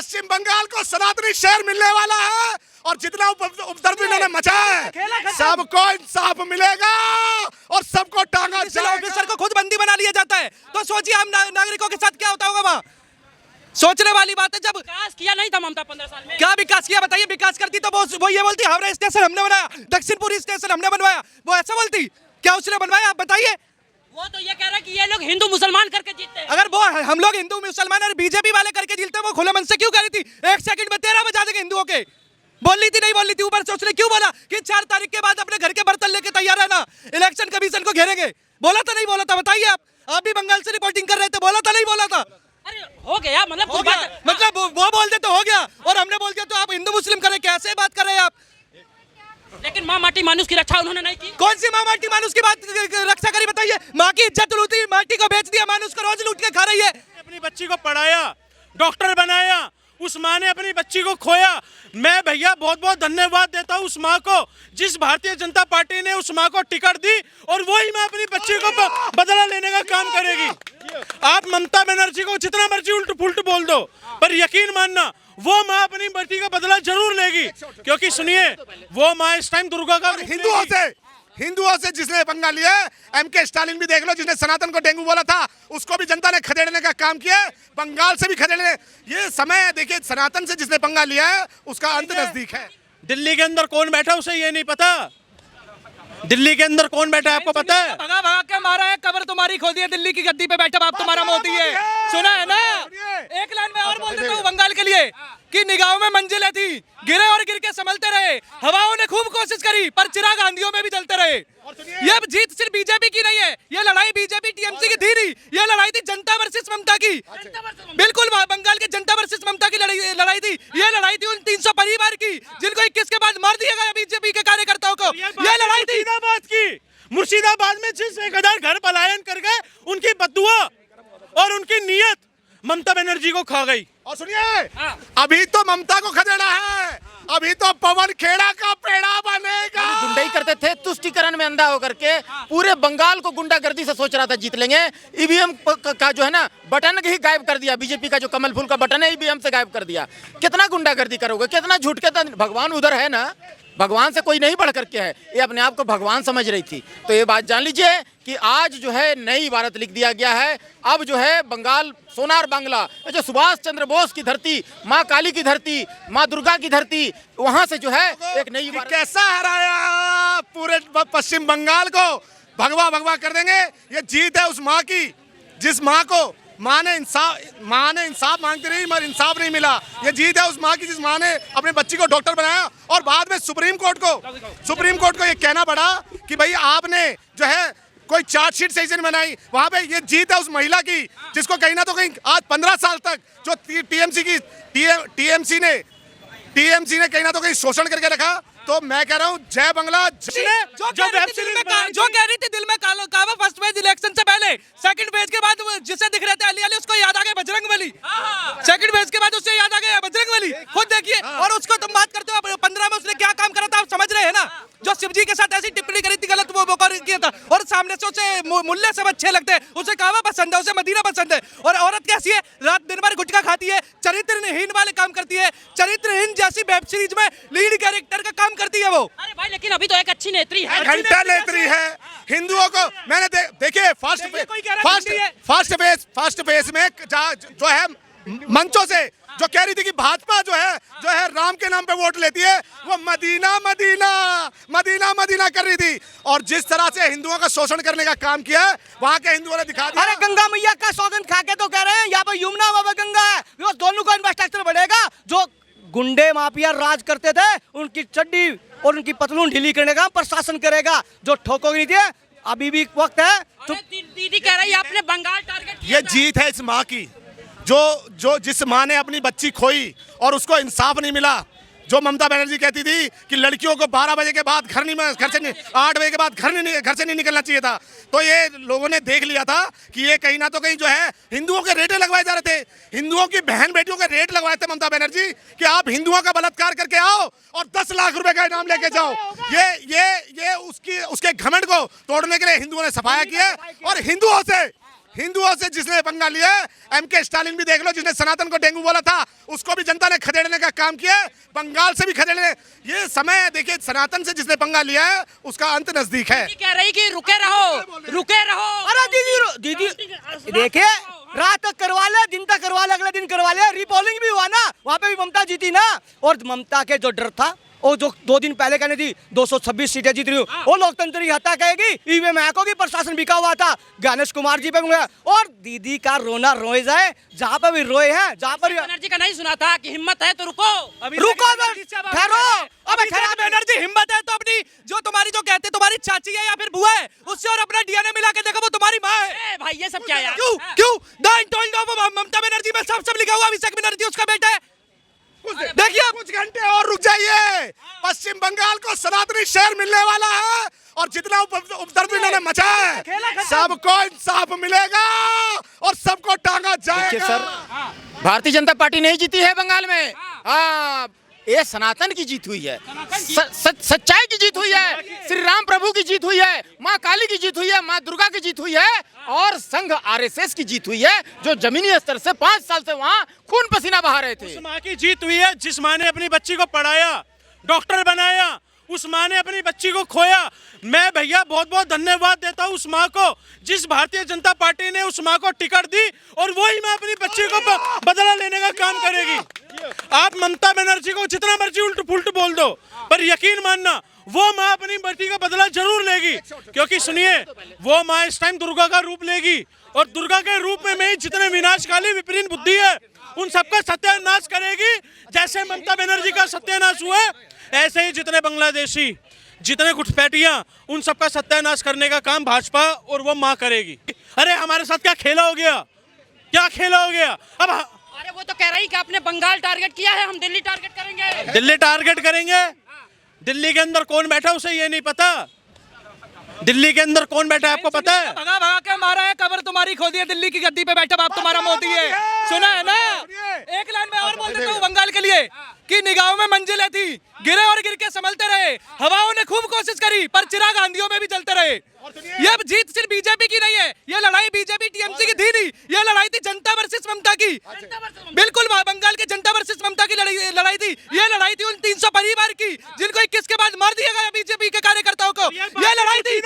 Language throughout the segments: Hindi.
पश्चिम बंगाल को सनातनी शहर मिलने वाला है और जितना उपद्रव इन्होंने मचाया है सबको इंसाफ मिलेगा और सबको टांगा जाएगा। ऑफिसर को खुद बंदी बना लिया जाता है, तो सोचिए हम नागरिकों के साथ क्या होता होगा वहाँ। सोचने वाली बात है। जब विकास किया नहीं था ममता 15 साल में, क्या विकास किया बताइए। विकास करती तो वो ये बोलती हावड़ा स्टेशन हमने बनाया, दक्षिणपुरी स्टेशन हमने बनवाया, वो ऐसा बोलती। क्या उसने बनवाया आप बताइए। वो तो ये कह रहा है कि ये लोग हिंदू मुसलमान करके जीतते हैं। अगर वो हम लोग हिंदू मुसलमान और बीजेपी वाले करके जीतते वो खुले मन से क्यों कह रही थी। 1 सेकंड में 13 बजा देंगे हिंदुओं के। बोल रही थी नहीं बोल रही थी। ऊपर से उसने क्यों बोला कि 4 तारीख के बाद अपने घर के बर्तन लेके तैयार रहना, इलेक्शन कमीशन को घेरेंगे। बोला था नहीं बोला था बताइए। आप भी बंगाल से रिपोर्टिंग कर रहे थे, बोला था नहीं बोला था। अरे हो गया मतलब वो बोल दे तो हो गया और हमने बोल दिया तो आप हिंदू मुस्लिम करें। कैसे बात कर रहे हैं आप। लेकिन माँ माटी मानुष की रक्षा उन्होंने नहीं की। कौन सी माँ माटी मानुष की बात रक्षा करी बताइए। माँ की इज्जत लूटी, माटी को बेच दिया, मानुष को रोज लूट के खा रही है। अपनी बच्ची को पढ़ाया, डॉक्टर बनाया, उस माँ ने अपनी बच्ची को खोया। मैं भैया बहुत बहुत धन्यवाद देता हूँ उस माँ को, जिस भारतीय जनता पार्टी ने उस माँ को टिकट दी और वही माँ अपनी बच्ची को बदला लेने का काम करेगी। आप ममता बनर्जी को जितना मर्जी उल्ट पुल्ट बोल दो, पर यकीन मानना वो माँ अपनी बच्ची का बदला जरूर लेगी। क्योंकि सुनिए, वो माँ इस टाइम दुर्गा का हिंदुओं से जिसने पंगा लिया है, एमके स्टालिन भी देख लो, जिसने सनातन को डेंगू बोला था, उसको भी जनता ने खदेड़ने का काम किया है। बंगाल से भी खदेड़ने, ये समय देखिए, सनातन से जिसने पंगा लिया है उसका अंत नजदीक है। दिल्ली के अंदर कौन बैठा उसे ये नहीं पता। दिल्ली के अंदर कौन बैठा है आपको पता है। भगा भगा के मारा है, कब्र तुम्हारी खोदी है, दिल्ली की गद्दी पे बैठा बाप तुम्हारा मोदी है। सुना है ना। एक लाइन में और बोल देता हूँ बंगाल के लिए कि निगाहों में मंजिलें थी, गिरे और गिर के संभलते रहे। हवाओं ने खूब कोशिश करी पर चिराग आंधियों में भी जलते रहे। ये जीत सिर्फ बीजेपी की नहीं है, ये लड़ाई बीजेपी टीएमसी की थी नहीं, ये लड़ाई थी जनता वर्सेस ममता की। बिल्कुल बंगाल के जनता वर्सेस ममता की लड़ाई थी। ये लड़ाई थी उन 300 परिवार की जिनको 21 के बाद मार दिया गया बीजेपी के कार्यकर्ताओं को। ये लड़ाई थी मुर्शिदाबाद में जिस 1000 घर पलायन कर गए, उनकी बददुआ और उनकी नीयत ममता बनर्जी को खा गई। और सुनिए, अभी तो ममता को खदेड़ा है, अभी तो पवन खेड़ा का पेड़ा बनेगा। गुंडाई करते थे, तुष्टीकरण में अंधा होकर के पूरे बंगाल को गुंडागर्दी से सोच रहा था जीत लेंगे। ईवीएम का जो है ना बटन ही गायब कर दिया। बीजेपी का जो कमल फूल का बटन है ईवीएम से गायब कर दिया। कितना गुंडागर्दी करोगे, कितना झूठ के। भगवान उधर है ना, भगवान से कोई नहीं बढ़ करके है। ये अपने आप को भगवान समझ रही थी। तो ये बात जान लीजिए कि आज जो है नई इबारत लिख दिया गया है। अब जो है बंगाल सोनार बांग्ला, जो सुभाष चंद्र बोस की धरती, माँ काली की धरती, माँ दुर्गा की धरती, वहां से जो है एक नई इबारत। कैसा हराया पूरे पश्चिम बंगाल को, भगवा भगवा कर देंगे। ये जीत है उस माँ की, जिस माँ को माँ ने इंसाफ मांगती रही मगर इंसाफ नहीं मिला। ये जीत है उस माँ की, जिस माँ ने अपने बच्ची को डॉक्टर बनाया और बाद में सुप्रीम कोर्ट को ये कहना पड़ा कि भाई आपने जो है कोई चार्जशीट सही से नहीं बनाई। वहां पे ये जीत है उस महिला की, जिसको कहीं ना तो कहीं आज 15 साल तक जो टीएमसी ने कहीं ना तो कहीं शोषण करके रखा। तो मैं कह रहा हूँ जय बंगला। जो कह रही थी दिल में काबा फर्स्ट पेज इलेक्शन से पहले, सेकंड पेज के बाद जिसे दिख रहे थे अली अली, उसको याद आ गया बजरंगबली। सेकंड पेज के बाद उससे याद आ गया बजरंगबली। खुद देखिए। और उसको तुम बात करते हो 15 में उसने क्या काम करा था, आप समझ रहे हैं ना। जो शिवजी के साथ ऐसी टिप्पणी करी थी गलत, वो किया था। और सामने से उसे मुल्ले सब अच्छे लगते हैं, उसे काबा पसंद है, उसे मदीना पसंद है। और औरत कैसी है, रात दिन भर गुटखा खाती है, चरित्रहीन वाले काम करती है, चरित्रहीन जैसी वेब सीरीज में लीड कैरेक्टर का काम करती है वो। अरे भाई लेकिन अभी तो एक अच्छी नेत्री है, घंटा नेत्री है। हिंदुओं को मैंने देखिए फर्स्ट फेज में जो है मंचों से जो कह रही थी कि भाजपा जो है राम के नाम पे वोट लेती है, वो मदीना कर रही थी। और जिस तरह से हिंदुओं का शोषण करने का काम किया है, वहाँ के हिंदुओं ने दिखा दिया। अरे गंगा मैया का सौगंध खा के तो कह रहे हैं यहाँ पर यमुना व गंगा है, वो दोनों का इंफ्रास्ट्रक्चर बढ़ेगा। जो गुंडे माफिया राज करते थे, उनकी चड्डी और उनकी पतलून ढीली करने का प्रशासन करेगा। जो ठोकोगी नहीं, अभी भी वक्त है। दीदी कह रही है आपने बंगाल टारगेट किया। ये जीत है इस माँ की, जो जिस माँ ने अपनी बच्ची खोई और उसको इंसाफ नहीं मिला। जो ममता बनर्जी कहती थी कि लड़कियों को 12 बजे के बाद 8 बजे के बाद घर से नहीं निकलना चाहिए था। तो ये लोगों ने देख लिया था कि ये कहीं ना तो कहीं जो है हिंदुओं के रेट लगवाए जा रहे थे, हिंदुओं की बहन बेटियों के रेट लगवाए थे ममता बनर्जी कि आप हिंदुओं का बलात्कार करके आओ और 10 लाख रुपए का इनाम लेके जाओ। ये उसके घमंड को तोड़ने के लिए हिंदुओं ने सफाया किया और हिंदुओं से जिसने पंगा लिया है, एमके स्टालिन भी देख लो, जिसने सनातन को डेंगू बोला था, उसको भी जनता ने खदेड़ने का काम किया है, बंगाल से भी खदेड़ने। ये समय देखिए, सनातन से जिसने पंगा लिया है उसका अंत नजदीक है। कह रही कि रुके रहो, रुके रहो। अरे दीदी देखिए, रात तक करवा ले, दिन तक करवा ले, अगले दिन करवा ले। रीपोलिंग भी हुआ ना, वहाँ पे भी ममता जीती ना। और ममता के जो डर था, वो जो 2 दिन पहले कहने थी 226 सीटें जीत रही हूँ, वो लोकतंत्र की हत्या कहेगी, ईवीएम हैक होगी, प्रशासन बिका हुआ था, गणेश कुमार जी पे भी हुआ। और दीदी का रोना रोए जाए, जहाँ पर भी रोए हैं, जहाँ पर बनर्जी का नहीं सुना था कि हिम्मत है तो रुको, रुको, ठहरो। अबे खराब एनर्जी, हिम्मत है तो अपनी जो तुम्हारी जो कहते तुम्हारी चाची है या फिर बुआ है, उससे और अपना डीएनए मिला के देखो, वो तुम्हारी माँ है। ए भाई ये सब क्या यार? क्यों the untold of Mamata Banerjee में सब लिखा हुआ, अभिषेक बनर्जी उसका बेटा है। देखिए, कुछ घंटे और रुक जाइए, पश्चिम बंगाल को सनातनी शहर मिलने वाला है, और जितना उपद्रव इन्होंने मचा है, सबको इंसाफ मिलेगा और सबको टांगा जाएगा। सर, भारतीय जनता पार्टी नहीं जीती है बंगाल में। हाँ, ये सनातन की जीत हुई है, सच्चाई की जीत हुई है, श्री राम प्रभु की जीत हुई है, माँ काली की जीत हुई है, माँ दुर्गा की जीत हुई है, और संघ आरएसएस की जीत हुई है, जो जमीनी स्तर से 5 साल से वहाँ खून पसीना बहा रहे थे। उस माँ की जीत हुई है जिस माँ ने अपनी बच्ची को पढ़ाया, डॉक्टर बनाया, उस माँ ने अपनी बच्ची को खोया। मैं भैया बहुत बहुत धन्यवाद देता हूँ उस माँ को, जिस भारतीय जनता पार्टी ने उस माँ को टिकट दी, और वही माँ अपनी बच्ची को बदला लेने का काम करेगी। आप ममता बनर्जी को जितना मर्जी उल्ट पुल्ट बोल दो, पर यकीन मानना वो माँ अपनी बेटी का बदला जरूर लेगी। क्योंकि सुनिए, वो माँ इस टाइम दुर्गा का रूप लेगी, और दुर्गा के रूप में जितने विनाशकाली विपरीत बुद्धि है उन सबका सत्यानाश करेगी। जैसे ममता बनर्जी का सत्यानाश हुआ, ऐसे ही जितने बांग्लादेशी, जितने घुसपैठियां, उन सबका सत्यानाश करने का काम भाजपा और वो माँ करेगी। अरे हमारे साथ क्या खेला हो गया, क्या खेला हो गया। अब अरे वो तो कह रही कि आपने बंगाल टारगेट किया है, हम दिल्ली टारगेट करेंगे। दिल्ली टारगेट करेंगे। दिल्ली के अंदर कौन बैठा उसे ये नहीं पता। दिल्ली के अंदर कौन बैठा है आपको पता है? भगा भगा के मारा है, कबर तुम्हारी खोदी है, दिल्ली की गद्दी पे बैठा बाप तुम्हारा मोदी है। सुना है ना? एक लाइन में और बोल देता हूँ बंगाल के लिए कि निगाहों में मंजिलें थी, गिरे और गिर के संभलते रहे, हवाओं ने खूब कोशिश करी पर चिराग आंधियों में भी जलते रहे। ये जीत सिर्फ बीजेपी की नहीं है, ये लड़ाई बीजेपी टीएमसी की थी नहीं, ये लड़ाई थी जनता वर्सेस ममता की। बिल्कुल बंगाल के जनता वर्सेस ममता की लड़ाई थी। ये लड़ाई थी उन 300 परिवार की जिनको 21 के बाद मार दिया गया बीजेपी के कार्यकर्ताओं को। ये लड़ाई थी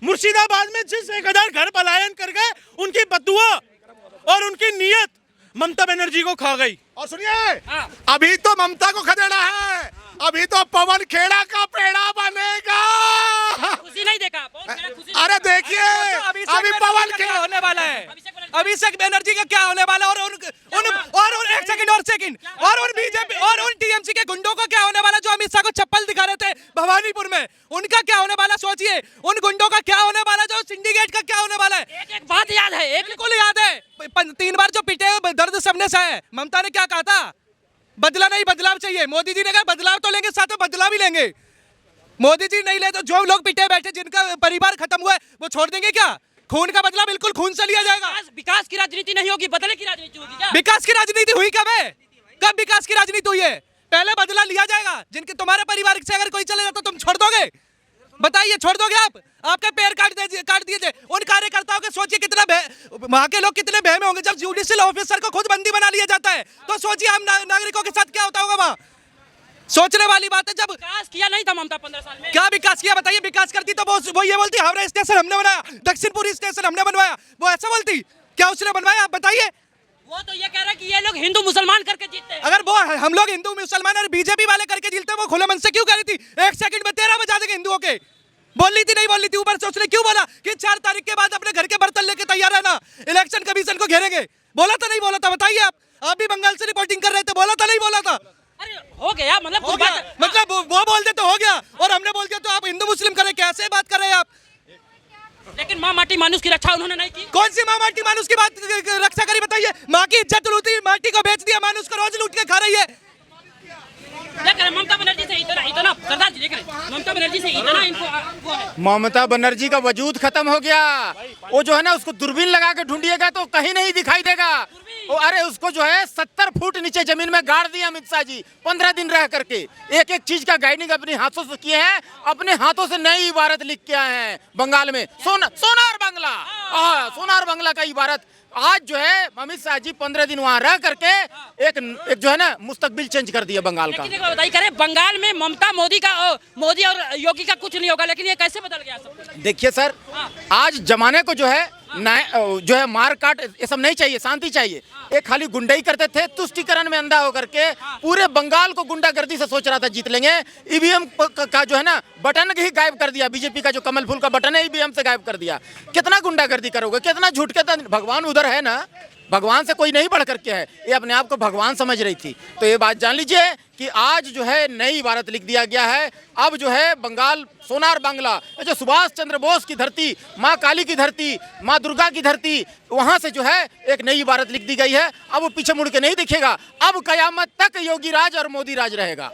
मुर्शिदाबाद में जिस 1000 घर पलायन कर गए, उनकी बददुआ और उनकी नीयत ममता बनर्जी को खा गई। और सुनिए, अभी तो ममता को खदेड़ा है, अभी तो पवन खेड़ा का पेड़ा बनेगा। खुशी नहीं देखा, अरे देखिए, अभी पवन क्या होने वाला है, अभिषेक बनर्जी का क्या होने वाला, और एक सेकंड और उन बीजेपी और उन टीएमसी के गुंडों को क्या होने वाला जो अमित शाह को चप्पल दिखा रहे थे भवानीपुर में, उनका क्या होने वाला सोचिए। उन गुंडों का क्या होने वाला, जो सिंडिकेट का क्या होने वाला है। एक बात याद है, एक बिल्कुल याद है, 3 बार जो पिटे हुए दर्द सबने सहा है। ममता ने क्या कहा था, बदला नहीं बदलाव चाहिए। मोदी जी ने कहा बदलाव तो लेंगे, साथ में बदलाव भी लेंगे। मोदी जी नहीं ले तो जो लोग पिटे बैठे, जिनका परिवार खत्म हुआ है, वो छोड़ देंगे क्या? खून का बदला बिल्कुल खून से लिया जाएगा। विकास की राजनीति नहीं होगी, बदले की राजनीति होगी क्या? विकास की राजनीति हुई कब है? कब विकास की राजनीति हुई है? पहले बदला लिया जाएगा। जिनके तुम्हारे परिवार से अगर कोई चले जाता तो तुम छोड़ दोगे? बताइए, छोड़ दोगे आप? आपके पैर काट दिए थे। उन कार्यकर्ताओं के सोचिए कितना वहां के लोग कितने बहमे होंगे जब जुडिशियल ऑफिसर को खुद बंदी बना लिया जाता है। तो सोचिए हम नागरिकों के साथ क्या होता होगा वहाँ। सोचने वाली बात है। जब विकास किया नहीं था ममता 15 साल में, क्या विकास किया बताइए? विकास करती तो वो ये बोलती हावड़ा स्टेशन हमने बनाया, दक्षिणपुरी स्टेशन हमने बनवाया, वो ऐसा बोलती? क्या उसने बनवाया आप बताइए? वो तो ये कह रहा है कि ये लोग हिंदू मुसलमान करके जीतते हैं। अगर वो हम लोग हिंदू मुसलमान और बीजेपी वाले करके जीतते, वो खुले मन से क्यों कह रही थी? 1 सेकंड में 13 बजा देंगे हिंदुओं के। बोल रही थी नहीं बोल रही थी? ऊपर से उसने क्यों बोला कि 4 तारीख के बाद अपने घर के बर्तन लेके तैयार रहना, इलेक्शन कमीशन को घेरेंगे? बोला था नहीं बोला था? बताइए आप भी बंगाल से रिपोर्टिंग कर रहे थे, बोला था नहीं बोला था? अरे हो गया, मतलब हो गया, मतलब वो बोल दे तो हो गया और हमने बोल दिया तो आप हिंदू मुस्लिम करें? कैसे बात कर रहे हैं आप? लेकिन माँ माटी मानुस की रक्षा उन्होंने नहीं की। कौन सी माँ माटी मानुस की बात रक्षा करी बताइए? माँ की इज्जत लूटी, माटी को बेच दिया, मानुस को रोज लूट के खा रही है। क्या करें ममता बनर्जी से इतना सरदार जी देख रहे ममता बनर्जी से इतना इनको वो है। ममता बनर्जी का वजूद खत्म हो गया। वो जो है ना, उसको दूरबीन लगा के ढूंढिएगा तो कहीं नहीं दिखाई देगा। वो अरे उसको जो है 70 फुट नीचे जमीन में गाड़ दिया अमित शाह जी 15 दिन रह करके। एक एक चीज का गाइडिंग अपने हाथों से किए हैं, अपने हाथों से नई इबारत लिख के आए हैं बंगाल में। सोनार बांग्ला, सोनार बांग्ला का इबारत आज जो है अमित शाह जी 15 दिन वहां रह करके एक जो है ना मुस्तकबिल चेंज कर दिया बंगाल का। लेकिन एक बात बताइए, करें बंगाल में ममता मोदी और योगी का कुछ नहीं होगा, लेकिन ये कैसे बदल गया सब? देखिए सर, आज जमाने को जो है मार काट ये सब नहीं चाहिए, शांति चाहिए। एक खाली गुंडाई करते थे, तुष्टीकरण में अंधा होकर के पूरे बंगाल को गुंडागर्दी से सोच रहा था जीत लेंगे। ईवीएम का जो है ना बटन ही गायब कर दिया, बीजेपी का जो कमल फूल का बटन है ईवीएम से गायब कर दिया। कितना गुंडागर्दी करोगे, कितना झूठ के? भगवान उधर है ना, भगवान से कोई नहीं बढ़ करके है। ये अपने आप को भगवान समझ रही थी। तो ये बात जान लीजिए कि आज जो है नई इबारत लिख दिया गया है। अब जो है बंगाल सोनार बांग्ला, जो सुभाष चंद्र बोस की धरती, माँ काली की धरती, माँ दुर्गा की धरती, वहां से जो है एक नई इबारत लिख दी गई है। अब वो पीछे मुड़ के नहीं दिखेगा। अब कयामत तक योगी राज और मोदी राज रहेगा।